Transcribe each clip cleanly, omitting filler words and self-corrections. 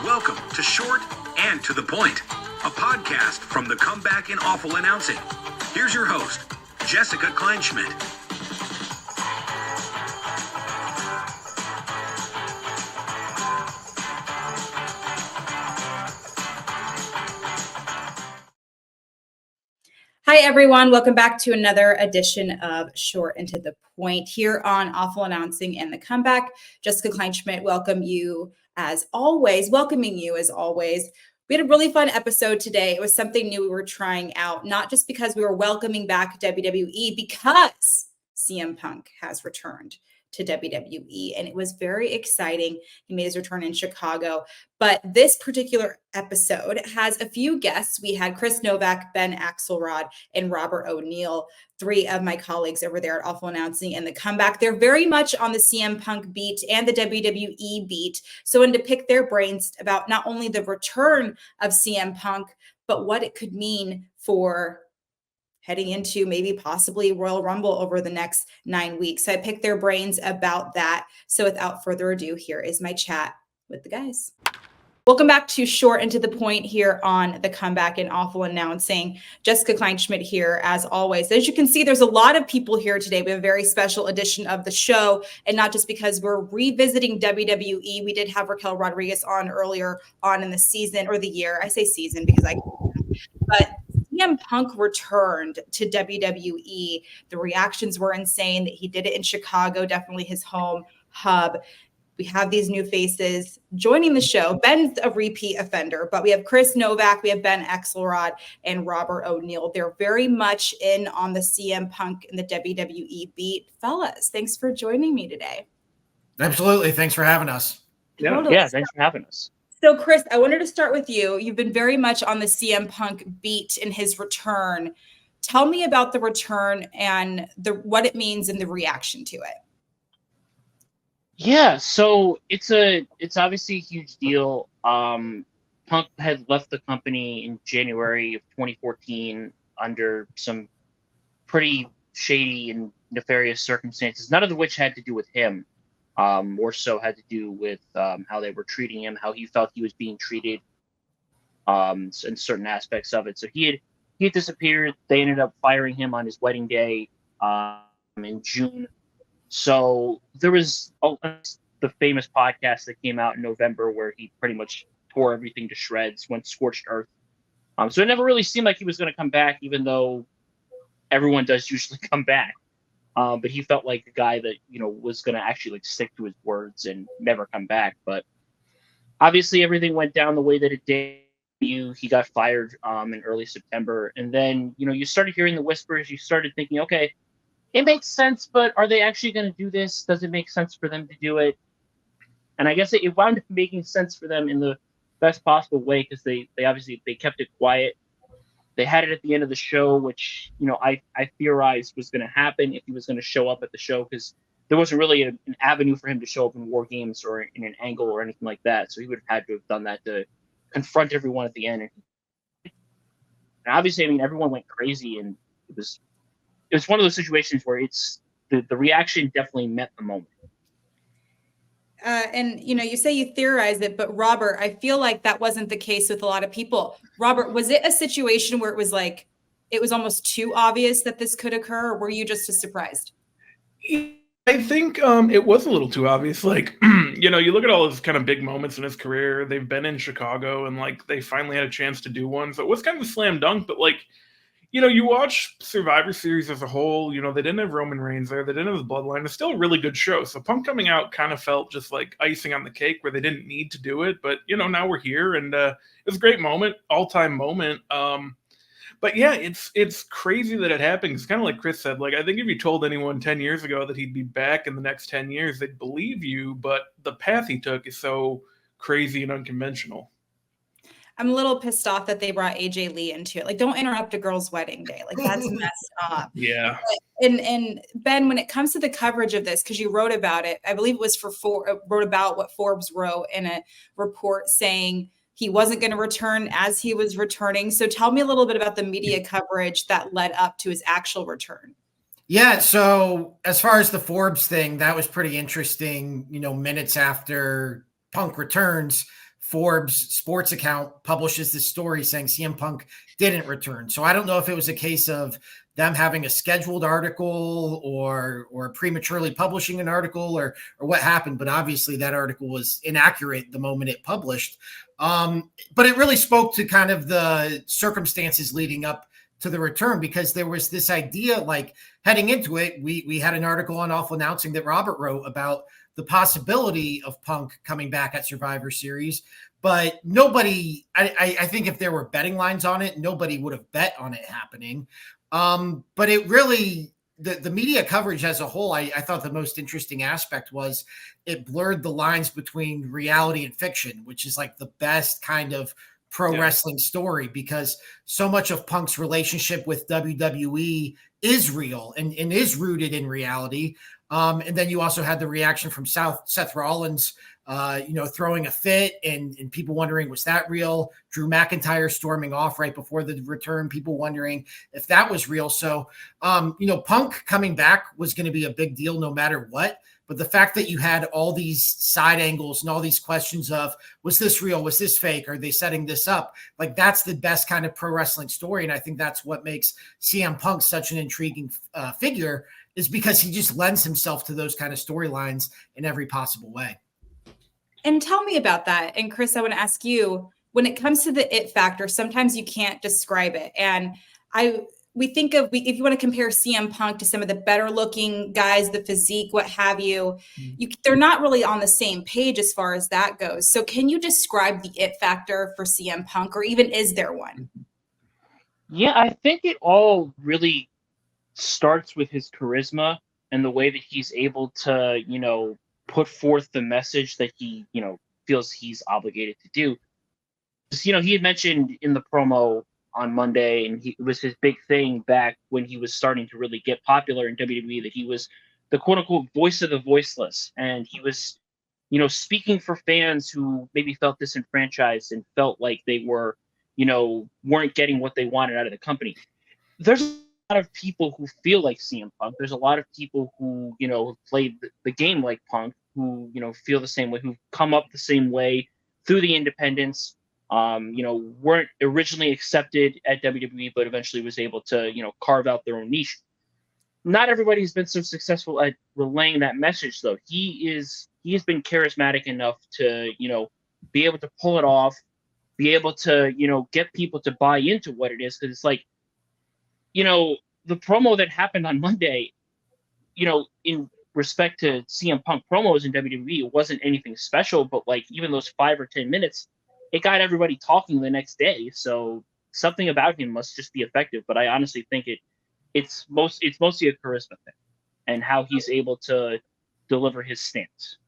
Welcome to Short and to the Point, a podcast from the Comeback in Awful Announcing. Here's your host, Jessica Kleinschmidt. Hi, everyone. Welcome back to another edition of Short and to the Point here on Awful Announcing and the Comeback. Jessica Kleinschmidt, welcoming you as always. We had a really fun episode today. It was something new we were trying out, not just because we were welcoming back WWE, because CM Punk has returned to WWE, and it was very exciting. He made his return in Chicago, but this particular episode has a few guests. We had Chris Novak, Ben Axelrod, and Robert O'Neill, three of my colleagues over there at Awful Announcing and the Comeback. They're very much on the CM Punk beat and the WWE beat, so I wanted to pick their brains about not only the return of CM Punk, but what it could mean for heading into maybe possibly Royal Rumble over the next 9 weeks. So I picked their brains about that. So without further ado, here is my chat with the guys. Welcome back to Short and to the Point here on the Comeback in Awful Announcing. Jessica Kleinschmidt here as always. As you can see, there's a lot of people here today. We have a very special edition of the show, and not just because we're revisiting WWE. We did have Raquel Rodriguez on earlier on in the season or the year. I say season because but CM Punk returned to WWE. The reactions were insane that he did it in Chicago, definitely his home hub. We have these new faces joining the show. Ben's a repeat offender, but we have Chris Novak, we have Ben Axelrod, and Robert O'Neill. They're very much in on the CM Punk and the WWE beat. Fellas, thanks for joining me today. Absolutely. Thanks for having us. Yeah, thanks for having us. So, Chris, I wanted to start with you. You've been very much on the CM Punk beat in his return. Tell me about the return and what it means and the reaction to it. Yeah, so it's obviously a huge deal. Punk had left the company in January of 2014 under some pretty shady and nefarious circumstances, none of which had to do with him. More so had to do with how they were treating him, how he felt he was being treated, in certain aspects of it. So he had disappeared. They ended up firing him on his wedding day in June. So there was the famous podcast that came out in November where he pretty much tore everything to shreds, went scorched earth. So it never really seemed like he was going to come back, even though everyone does usually come back. But he felt like the guy that, was going to actually stick to his words and never come back. But obviously everything went down the way that it did. He got fired in early September. And then, you started hearing the whispers. You started thinking, okay, it makes sense, but are they actually going to do this? Does it make sense for them to do it? And I guess it wound up making sense for them in the best possible way because they obviously kept it quiet. They had it at the end of the show, which, I theorized was going to happen if he was going to show up at the show because there wasn't really an avenue for him to show up in War Games or in an angle or anything like that. So he would have had to have done that to confront everyone at the end. And obviously, everyone went crazy, and it was one of those situations where it's the reaction definitely met the moment. And, you say you theorize it, but Robert, I feel like that wasn't the case with a lot of people. Robert, was it a situation where it was like, it was almost too obvious that this could occur, or were you just as surprised? I think it was a little too obvious. Like, you look at all his kind of big moments in his career. They've been in Chicago, and they finally had a chance to do one. So it was kind of a slam dunk, but you watch Survivor Series as a whole, they didn't have Roman Reigns there. They didn't have his bloodline. It's still a really good show. So Punk coming out kind of felt just like icing on the cake where they didn't need to do it. But, now we're here, and it was a great moment, all-time moment. But yeah, it's crazy that it happened. It's kind of like Chris said. I think if you told anyone 10 years ago that he'd be back in the next 10 years, they'd believe you. But the path he took is so crazy and unconventional. I'm a little pissed off that they brought AJ Lee into it. Don't interrupt a girl's wedding day. That's messed up. Yeah. And Ben, when it comes to the coverage of this, because you wrote about it, I believe it was wrote about what Forbes wrote in a report saying he wasn't going to return as he was returning. So tell me a little bit about the media coverage that led up to his actual return. Yeah. So as far as the Forbes thing, that was pretty interesting. Minutes after Punk returns, Forbes sports account publishes this story saying CM Punk didn't return. So I don't know if it was a case of them having a scheduled article or prematurely publishing an article or what happened, but obviously that article was inaccurate the moment it published. But it really spoke to kind of the circumstances leading up to the return, because there was this idea, like heading into it, we had an article on Awful Announcing that Robert wrote about the possibility of Punk coming back at Survivor Series, but nobody, I think if there were betting lines on it, nobody would have bet on it happening. But it really, the media coverage as a whole, I thought the most interesting aspect was it blurred the lines between reality and fiction, which is like the best kind of pro wrestling story, because so much of Punk's relationship with WWE is real and is rooted in reality. And then you also had the reaction from Seth Rollins, throwing a fit and people wondering, was that real? Drew McIntyre storming off right before the return, people wondering if that was real. So, Punk coming back was going to be a big deal no matter what. But the fact that you had all these side angles and all these questions of, was this real? Was this fake? Are they setting this up? Like, that's the best kind of pro wrestling story. And I think that's what makes CM Punk such an intriguing figure, is because he just lends himself to those kind of storylines in every possible way. And tell me about that. And Chris, I want to ask you, when it comes to the it factor, sometimes you can't describe it. And we think of, if you want to compare CM Punk to some of the better looking guys, the physique, what have you, they're not really on the same page as far as that goes. So can you describe the it factor for CM Punk, or even is there one? Yeah, I think it all really starts with his charisma and the way that he's able to, put forth the message that he, feels he's obligated to do. He had mentioned in the promo on Monday, and it was his big thing back when he was starting to really get popular in WWE, that he was the quote unquote voice of the voiceless. And he was, speaking for fans who maybe felt disenfranchised and felt like they were, weren't getting what they wanted out of the company. There's a lot of people who feel like CM Punk. There's a lot of people who, have played the game like Punk, who, feel the same way, who've come up the same way through the independents, weren't originally accepted at WWE, but eventually was able to, carve out their own niche. Not everybody has been so successful at relaying that message, though. He has been charismatic enough to, be able to pull it off, be able to, get people to buy into what it is. Because it's like, the promo that happened on Monday, in respect to CM Punk promos in WWE, it wasn't anything special, but like even those 5 or 10 minutes, it got everybody talking the next day. So something about him must just be effective. But I honestly think it's mostly a charisma thing and how he's able to deliver his stance.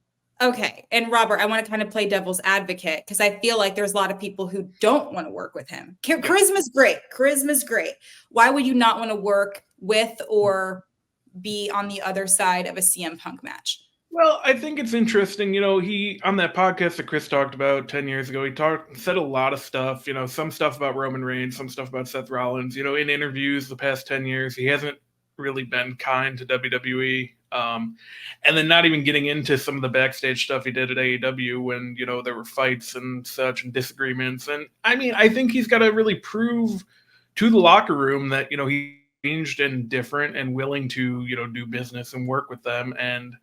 Okay. And Robert, I want to kind of play devil's advocate, because I feel like there's a lot of people who don't want to work with him. Charisma's great. Charisma's great. Why would you not want to work with or be on the other side of a CM Punk match? Well, I think it's interesting. He, on that podcast that Chris talked about 10 years ago, said a lot of stuff, some stuff about Roman Reigns, some stuff about Seth Rollins. In interviews the past 10 years, he hasn't really been kind to WWE. And then not even getting into some of the backstage stuff he did at AEW when, there were fights and such and disagreements. And I mean, I think he's got to really prove to the locker room that, he's changed and different and willing to, do business and work with them. And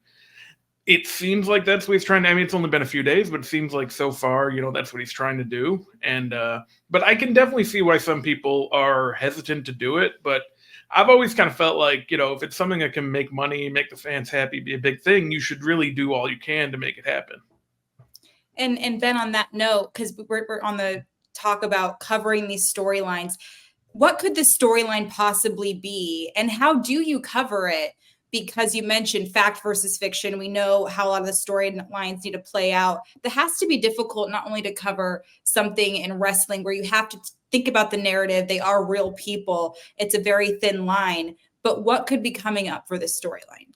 it seems like that's what he's trying to. I mean, it's only been a few days, but it seems like so far, that's what he's trying to do. And, but I can definitely see why some people are hesitant to do it. But I've always kind of felt like, if it's something that can make money, make the fans happy, be a big thing, you should really do all you can to make it happen. And Ben, on that note, because we're on the talk about covering these storylines, what could the storyline possibly be, and how do you cover it? Because you mentioned fact versus fiction. We know how a lot of the storylines need to play out. That has to be difficult, not only to cover something in wrestling where you have to think about the narrative. They are real people. It's a very thin line. But what could be coming up for this storyline?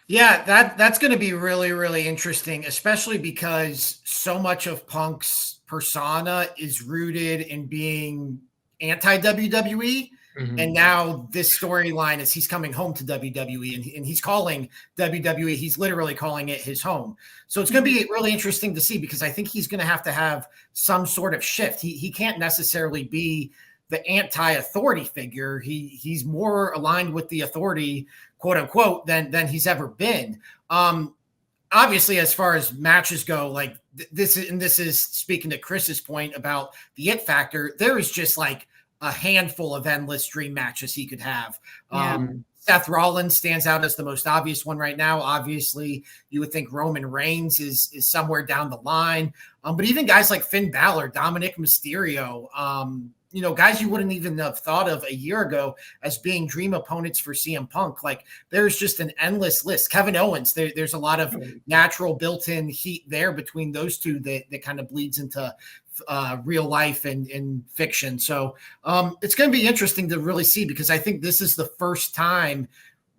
Yeah, that's going to be really, really interesting, especially because so much of Punk's persona is rooted in being anti-WWE. Mhm. And now this storyline is he's coming home to WWE and he's calling WWE. He's literally calling it his home. So it's going to be really interesting to see, because I think he's going to have some sort of shift. He can't necessarily be the anti-authority figure. He's more aligned with the authority, quote unquote, than he's ever been. Obviously, as far as matches go, like this is speaking to Chris's point about the it factor. There is just like a handful of endless dream matches he could have. Yeah. Seth Rollins stands out as the most obvious one right now. Obviously, you would think Roman Reigns is somewhere down the line. But even guys like Finn Balor, Dominic Mysterio, guys you wouldn't even have thought of a year ago as being dream opponents for CM Punk. Like, there's just an endless list. Kevin Owens, there's a lot of natural built-in heat there between those two that kind of bleeds into real life and fiction. So it's going to be interesting to really see, because I think this is the first time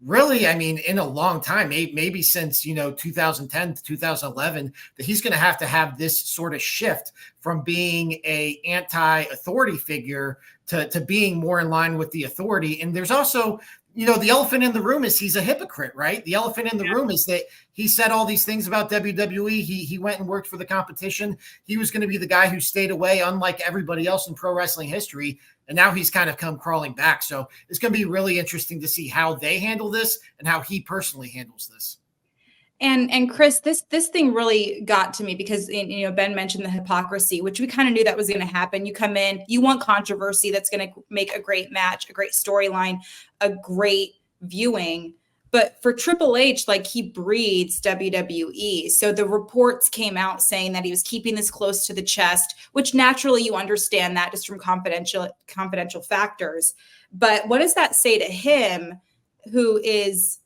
really, I mean, in a long time, maybe since, 2010 to 2011, that he's going to have this sort of shift from being a anti-authority figure to being more in line with the authority. And there's also, the elephant in the room is he's a hypocrite, right? The elephant in the room is that he said all these things about WWE. He went and worked for the competition. He was going to be the guy who stayed away, unlike everybody else in pro wrestling history. And now he's kind of come crawling back. So it's going to be really interesting to see how they handle this and how he personally handles this. And Chris, this thing really got to me because, Ben mentioned the hypocrisy, which we kind of knew that was going to happen. You come in, you want controversy that's going to make a great match, a great storyline, a great viewing. But for Triple H, like, he breathes WWE. So the reports came out saying that he was keeping this close to the chest, which naturally you understand that just from confidential factors. But what does that say to him, who is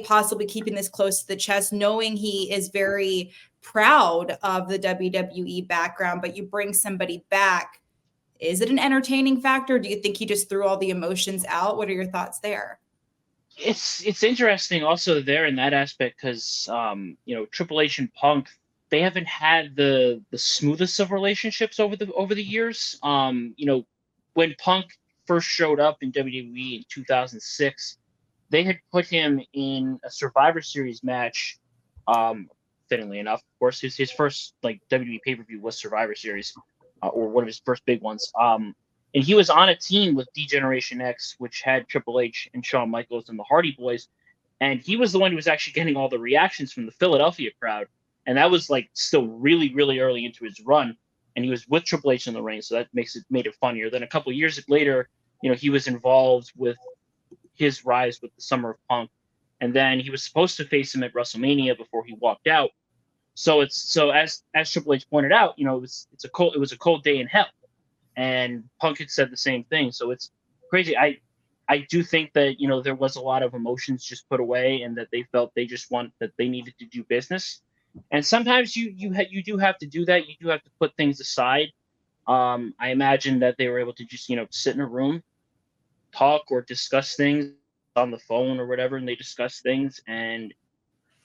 possibly keeping this close to the chest, knowing he is very proud of the WWE background, but you bring somebody back? Is it an entertaining factor? Do you think he just threw all the emotions out? What are your thoughts there? It's interesting also there in that aspect, because Triple H and Punk, they haven't had the smoothest of relationships over the years. When Punk first showed up in WWE in 2006, they had put him in a Survivor Series match. Fittingly enough, of course, his first WWE pay-per-view was Survivor Series, or one of his first big ones. And he was on a team with D-Generation X, which had Triple H and Shawn Michaels and the Hardy Boys. And he was the one who was actually getting all the reactions from the Philadelphia crowd. And that was still really, really early into his run. And he was with Triple H in the ring. So that made it funnier. Then a couple of years later, he was involved with his rise with the Summer of Punk. And then he was supposed to face him at WrestleMania before he walked out. So as Triple H pointed out, it was a cold day in hell. And Punk had said the same thing. So it's crazy. I do think that, there was a lot of emotions just put away, and that they felt that they needed to do business. And sometimes you do have to do that. You do have to put things aside. I imagine that they were able to just, sit in a room, talk or discuss things on the phone or whatever. And they discuss things and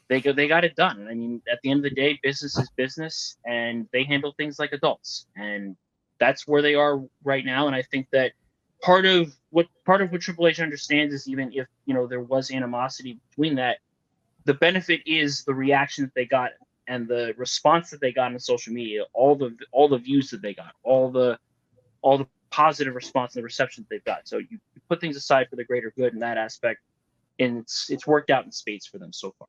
they got it done. I mean, at the end of the day, business is business, and they handle things like adults. And that's where they are right now. And I think that part of what Triple H understands is, even if, there was animosity between that, the benefit is the reaction that they got and the response that they got on social media, all the views that they got, all the positive response and the reception that they've got. So you put things aside for the greater good in that aspect, and it's worked out in spades for them so far.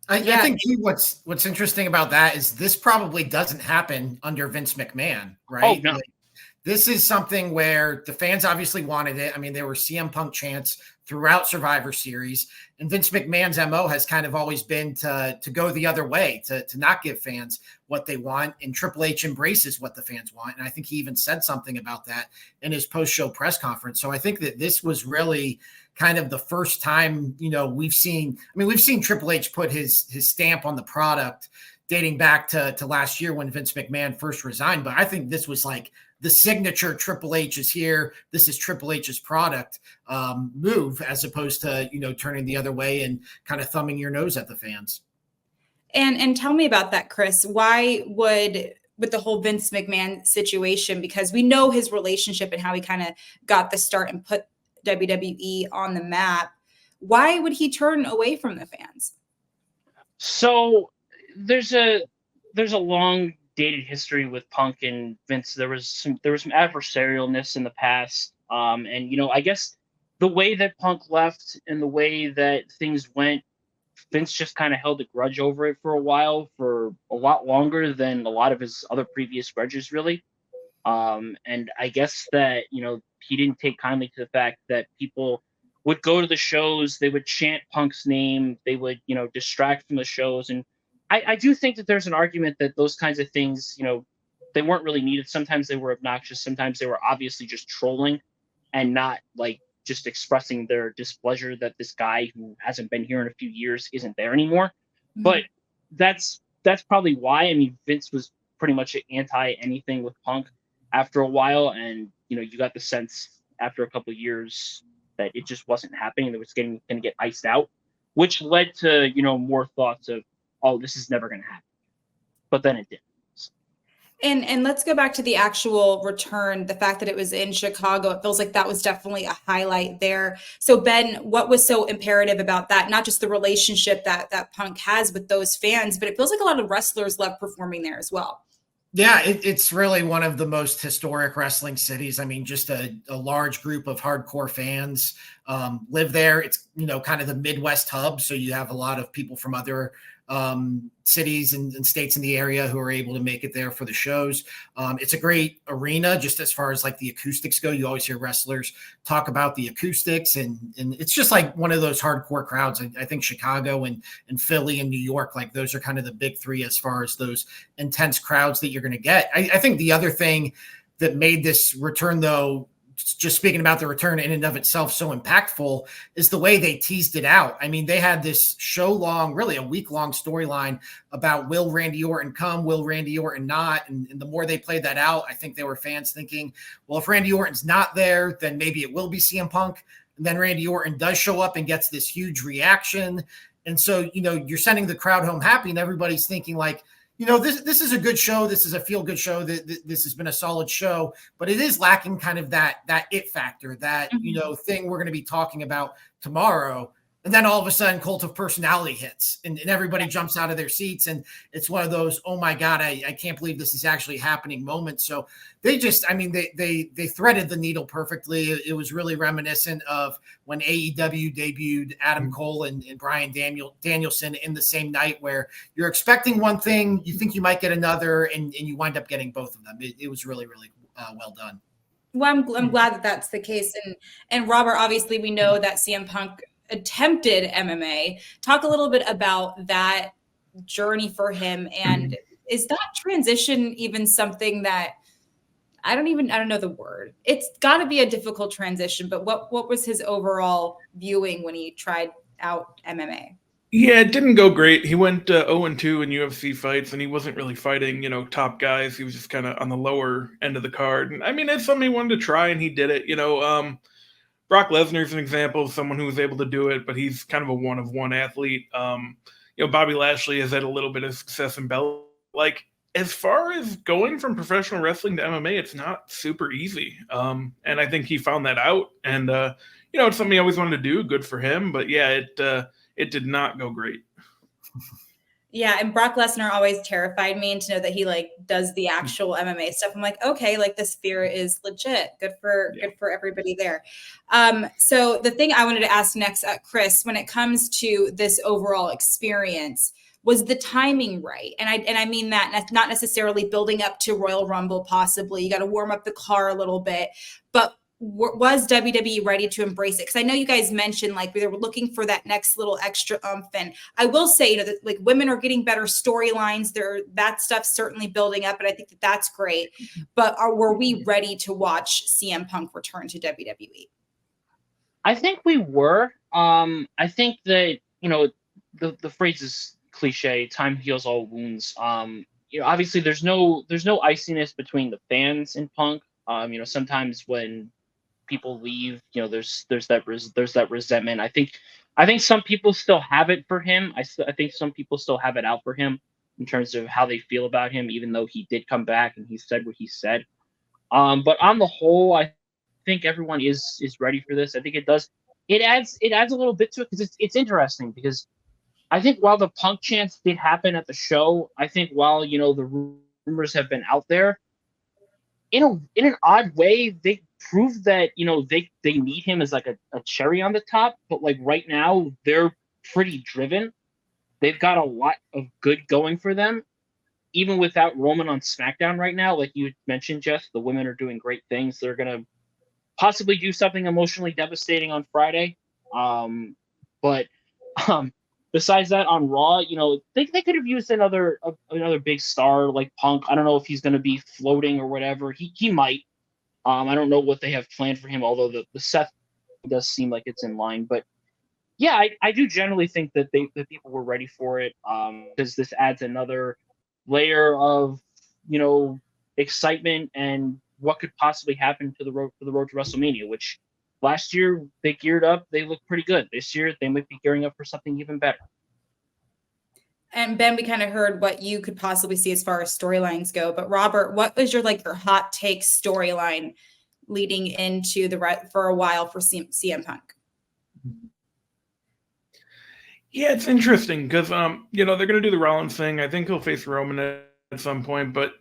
I think what's interesting about that is this probably doesn't happen under Vince McMahon, right? Oh, no. This is something where the fans obviously wanted it. I mean, there were CM Punk chants throughout Survivor Series, and Vince McMahon's MO has kind of always been to go the other way, to not give fans what they want. And Triple H embraces what the fans want. And I think he even said something about that in his post-show press conference. So I think that this was really kind of the first time, we've seen Triple H put his stamp on the product dating back to last year when Vince McMahon first resigned. But I think this was like the signature Triple H is here. This is Triple H's product move, as opposed to, turning the other way and kind of thumbing your nose at the fans. And tell me about that, Chris. Why would, with the whole Vince McMahon situation, because we know his relationship and how he kind of got the start and put WWE on the map. Why would he turn away from the fans? So there's a long dated history with Punk and Vince. There was some adversarialness in the past. And I guess the way that Punk left and the way that things went, Vince just kind of held a grudge over it for a while, for a lot longer than a lot of his other previous grudges, really. And I guess that, he didn't take kindly to the fact that people would go to the shows, they would chant Punk's name, they would, distract from the shows. And I do think that there's an argument that those kinds of things, they weren't really needed. Sometimes they were obnoxious. Sometimes they were obviously just trolling and not like just expressing their displeasure that this guy who hasn't been here in a few years isn't there anymore. Mm-hmm. But that's probably why. I mean, Vince was pretty much anti anything with Punk after a while. And, you got the sense after a couple of years that it just wasn't happening. It was going to get iced out, which led to, more thoughts of, oh, this is never going to happen. But then it did. And let's go back to the actual return, the fact that it was in Chicago. It feels like that was definitely a highlight there. So, Ben, what was so imperative about that? Not just the relationship that Punk has with those fans, but it feels like a lot of wrestlers love performing there as well. Yeah, it's really one of the most historic wrestling cities. I mean, just a large group of hardcore fans live there. It's, kind of the Midwest hub. So you have a lot of people from other cities and states in the area who are able to make it there for the shows. It's a great arena just as far as like the acoustics go. You always hear wrestlers talk about the acoustics, and it's just like one of those hardcore crowds. I think Chicago and Philly and New York, like those are kind of the big three as far as those intense crowds that you're going to get. I think the other thing that made this return, though, just speaking about the return in and of itself so impactful, is the way they teased it out. I mean, they had this show-long, really a week-long storyline about will Randy Orton come, will Randy Orton not? And the more they played that out, I think there were fans thinking, well, if Randy Orton's not there, then maybe it will be CM Punk. And then Randy Orton does show up and gets this huge reaction. And so, you're sending the crowd home happy, and everybody's thinking like, this is a good show. This is a feel-good show. This has been a solid show, but it is lacking kind of that it factor, that, thing we're going to be talking about tomorrow. And then all of a sudden Cult of Personality hits and everybody jumps out of their seats. And it's one of those, oh my God, I can't believe this is actually happening moments. So they just, they threaded the needle perfectly. It was really reminiscent of when AEW debuted Adam Cole and Bryan Danielson in the same night, where you're expecting one thing, you think you might get another, and you wind up getting both of them. It was really, really well done. Well, I'm glad that that's the case. And Robert, obviously we know that CM Punk attempted MMA. Talk a little bit about that journey for him. And is that transition even something that I don't know the word. It's got to be a difficult transition, but what was his overall viewing when he tried out MMA? Yeah, it didn't go great. He went 0-2 in UFC fights, and he wasn't really fighting, top guys. He was just kind of on the lower end of the card. And it's something he wanted to try, and he did it. Brock Lesnar is an example of someone who was able to do it, but he's kind of a one-of-one athlete. Bobby Lashley has had a little bit of success in Bellator. Like, as far as going from professional wrestling to MMA, it's not super easy. And I think he found that out. And, it's something he always wanted to do. Good for him. But, yeah, it did not go great. Yeah, and Brock Lesnar always terrified me, and to know that he does the actual MMA stuff, I'm like, okay, this fear is legit. Good for everybody there. So the thing I wanted to ask next, Chris, when it comes to this overall experience, was the timing right? And I mean that not necessarily building up to Royal Rumble, possibly. You got to warm up the car a little bit, but was WWE ready to embrace it? Because I know you guys mentioned they were looking for that next little extra oomph. And I will say, that women are getting better storylines. That stuff's certainly building up, and I think that's great. But were we ready to watch CM Punk return to WWE? I think we were. I think that the phrase is cliche. Time heals all wounds. Obviously there's no iciness between the fans and Punk. Sometimes when people leave, there's that resentment. I think some people still have it for him. I think some people still have it out for him in terms of how they feel about him, even though he did come back and he said what he said. But on the whole, I think everyone is ready for this. I think it does. It adds a little bit to it because it's interesting because I think while the Punk chance did happen at the show, I think while the rumors have been out there, in an odd way, they proved that they need him as like a cherry on the top. But like right now, they're pretty driven. They've got a lot of good going for them, even without Roman on SmackDown right now. Like you mentioned, Jeff, the women are doing great things. They're gonna possibly do something emotionally devastating on Friday. But besides that, on Raw, they could have used another big star like Punk. I don't know if he's going to be floating or whatever. He might. I don't know what they have planned for him, although the Seth does seem like it's in line. But yeah, I do generally think that the people were ready for it because this adds another layer of excitement and what could possibly happen to the road to WrestleMania, which last year they geared up, they looked pretty good. This year they might be gearing up for something even better. And Ben, we kind of heard what you could possibly see as far as storylines go, but Robert, what was your hot take storyline leading into for a while for CM Punk? Yeah, it's interesting because they're going to do the Rollins thing. I think he'll face Roman at some point, but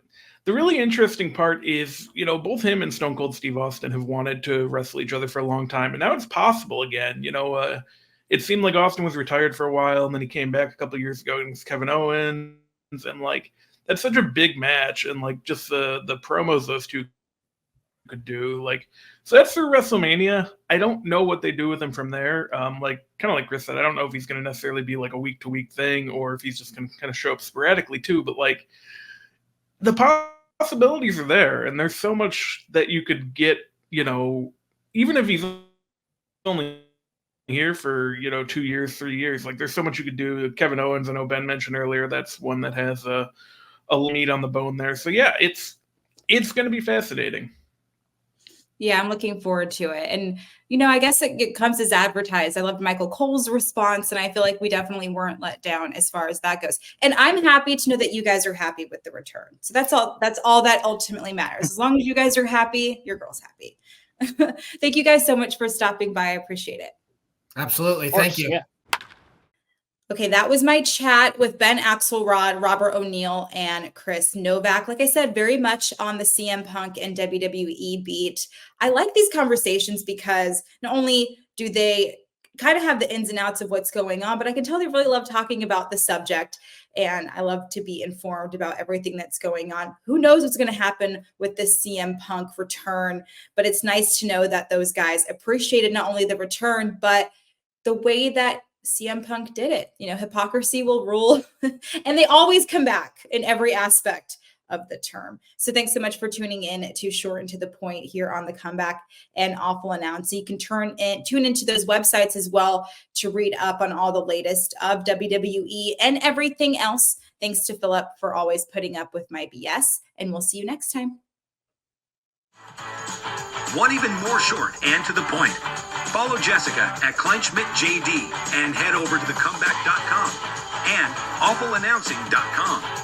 the really interesting part is, both him and Stone Cold Steve Austin have wanted to wrestle each other for a long time, and now it's possible again. It seemed like Austin was retired for a while, and then he came back a couple of years ago against Kevin Owens, and that's such a big match, and just the promos those two could do. So that's through WrestleMania. I don't know what they do with him from there. Kind of like Chris said, I don't know if he's going to necessarily be like a week-to-week thing, or if he's just going to kind of show up sporadically too. But the possibilities are there, and there's so much that you could get. Even if he's only here for 2 years, 3 years, there's so much you could do. Kevin Owens, I know Ben mentioned earlier, that's one that has a meat on the bone there. So yeah, it's going to be fascinating. Yeah, I'm looking forward to it. And, I guess it comes as advertised. I loved Michael Cole's response, and I feel like we definitely weren't let down as far as that goes. And I'm happy to know that you guys are happy with the return. So that's all that ultimately matters. As long as you guys are happy, your girl's happy. Thank you guys so much for stopping by. I appreciate it. Absolutely. Thank you. Yeah. Okay, that was my chat with Ben Axelrod, Robert O'Neill, and Chris Novak. Like I said, very much on the CM Punk and WWE beat. I like these conversations because not only do they kind of have the ins and outs of what's going on, but I can tell they really love talking about the subject, and I love to be informed about everything that's going on. Who knows what's going to happen with this CM Punk return, but it's nice to know that those guys appreciated not only the return, but the way that CM Punk did it. Hypocrisy will rule, and they always come back in every aspect of the term. So thanks so much for tuning in to Short and to the Point here on the Comeback and Awful Announce. You can tune into those websites as well to read up on all the latest of WWE and everything else. Thanks to Philip for always putting up with my BS, and we'll see you next time. Want even more short and to the point? Follow Jessica at Kleinschmidt JD and head over to thecomeback.com and awfulannouncing.com.